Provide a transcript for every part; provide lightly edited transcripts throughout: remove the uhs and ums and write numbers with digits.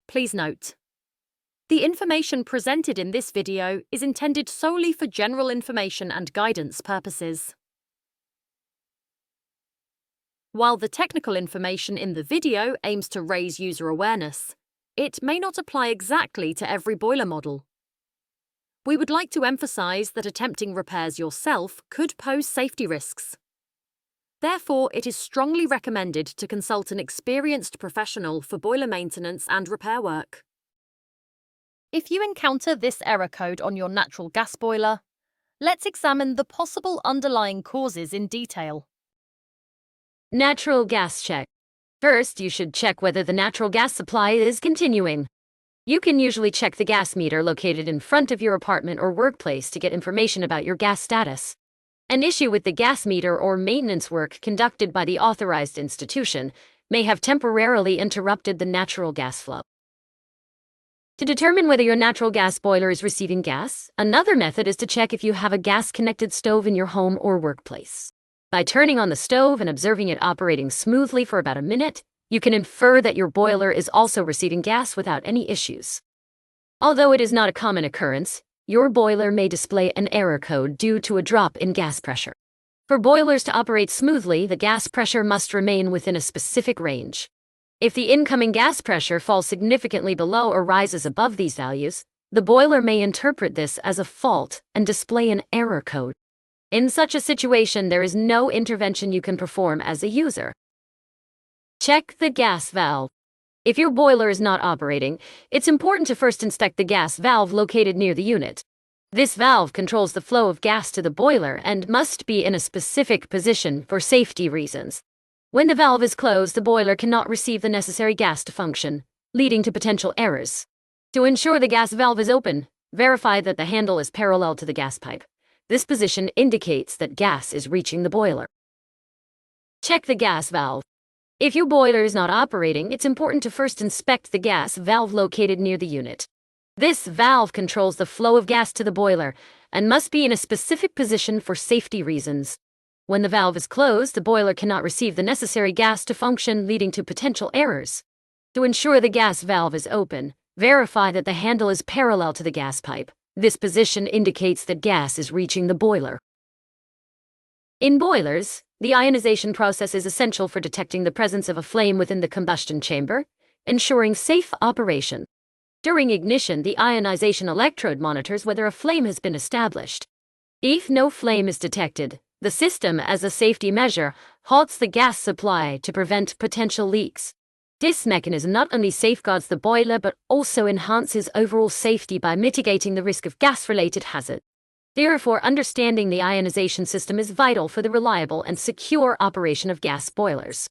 Please note, the information presented in this video is intended solely for general information and guidance purposes. While the technical information in the video aims to raise user awareness, it may not apply exactly to every boiler model. We would like to emphasize that attempting repairs yourself could pose safety risks. Therefore, it is strongly recommended to consult an experienced professional for boiler maintenance and repair work. If you encounter this error code on your natural gas boiler, let's examine the possible underlying causes in detail. Natural gas check. First, you should check whether the natural gas supply is continuing. You can usually check the gas meter located in front of your apartment or workplace to get information about your gas status. An issue with the gas meter or maintenance work conducted by the authorized institution may have temporarily interrupted the natural gas flow. To determine whether your natural gas boiler is receiving gas, another method is to check if you have a gas-connected stove in your home or workplace. By turning on the stove and observing it operating smoothly for about a minute, you can infer that your boiler is also receiving gas without any issues. Although it is not a common occurrence, your boiler may display an error code due to a drop in gas pressure. For boilers to operate smoothly, the gas pressure must remain within a specific range. If the incoming gas pressure falls significantly below or rises above these values, the boiler may interpret this as a fault and display an error code. In such a situation, there is no intervention you can perform as a user. Check the gas valve. If your boiler is not operating, it's important to first inspect the gas valve located near the unit. This valve controls the flow of gas to the boiler and must be in a specific position for safety reasons. When the valve is closed, the boiler cannot receive the necessary gas to function, leading to potential errors. To ensure the gas valve is open, verify that the handle is parallel to the gas pipe. This position indicates that gas is reaching the boiler. Check the gas valve. If your boiler is not operating, it's important to first inspect the gas valve located near the unit. This valve controls the flow of gas to the boiler and must be in a specific position for safety reasons. When the valve is closed, the boiler cannot receive the necessary gas to function, leading to potential errors. To ensure the gas valve is open, verify that the handle is parallel to the gas pipe. This position indicates that gas is reaching the boiler. In boilers, the ionization process is essential for detecting the presence of a flame within the combustion chamber, ensuring safe operation. During ignition, the ionization electrode monitors whether a flame has been established. If no flame is detected, the system, as a safety measure, halts the gas supply to prevent potential leaks. This mechanism not only safeguards the boiler but also enhances overall safety by mitigating the risk of gas-related hazard. Therefore, understanding the ionization system is vital for the reliable and secure operation of gas boilers.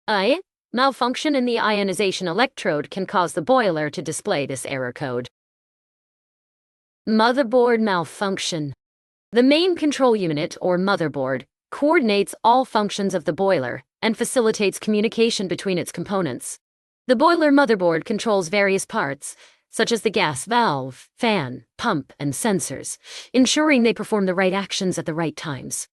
A malfunction in the ionization electrode can cause the boiler to display this error code. Motherboard malfunction. The main control unit, or motherboard, coordinates all functions of the boiler and facilitates communication between its components. The boiler motherboard controls various parts, such as the gas valve, fan, pump, and sensors, ensuring they perform the right actions at the right times.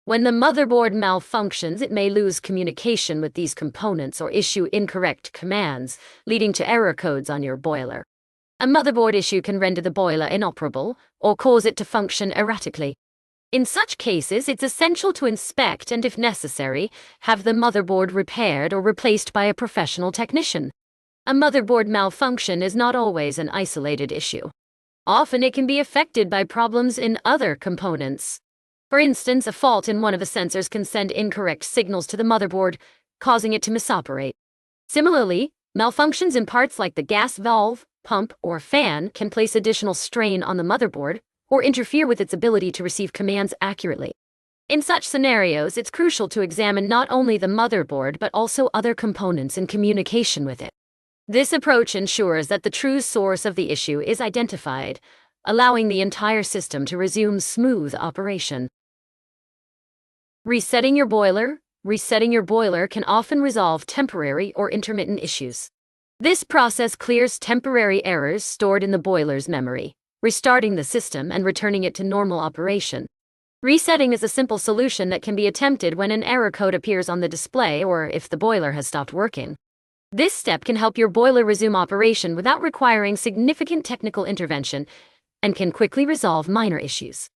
When the motherboard malfunctions, it may lose communication with these components or issue incorrect commands, leading to error codes on your boiler. A motherboard issue can render the boiler inoperable or cause it to function erratically. In such cases, it's essential to inspect and, if necessary, have the motherboard repaired or replaced by a professional technician. A motherboard malfunction is not always an isolated issue. Often it can be affected by problems in other components. For instance, a fault in one of the sensors can send incorrect signals to the motherboard, causing it to misoperate. Similarly, malfunctions in parts like the gas valve, pump, or fan can place additional strain on the motherboard or interfere with its ability to receive commands accurately. In such scenarios, it's crucial to examine not only the motherboard but also other components in communication with it. This approach ensures that the true source of the issue is identified, allowing the entire system to resume smooth operation. Resetting your boiler. Resetting your boiler can often resolve temporary or intermittent issues. This process clears temporary errors stored in the boiler's memory, restarting the system and returning it to normal operation. Resetting is a simple solution that can be attempted when an error code appears on the display or if the boiler has stopped working. This step can help your boiler resume operation without requiring significant technical intervention and can quickly resolve minor issues.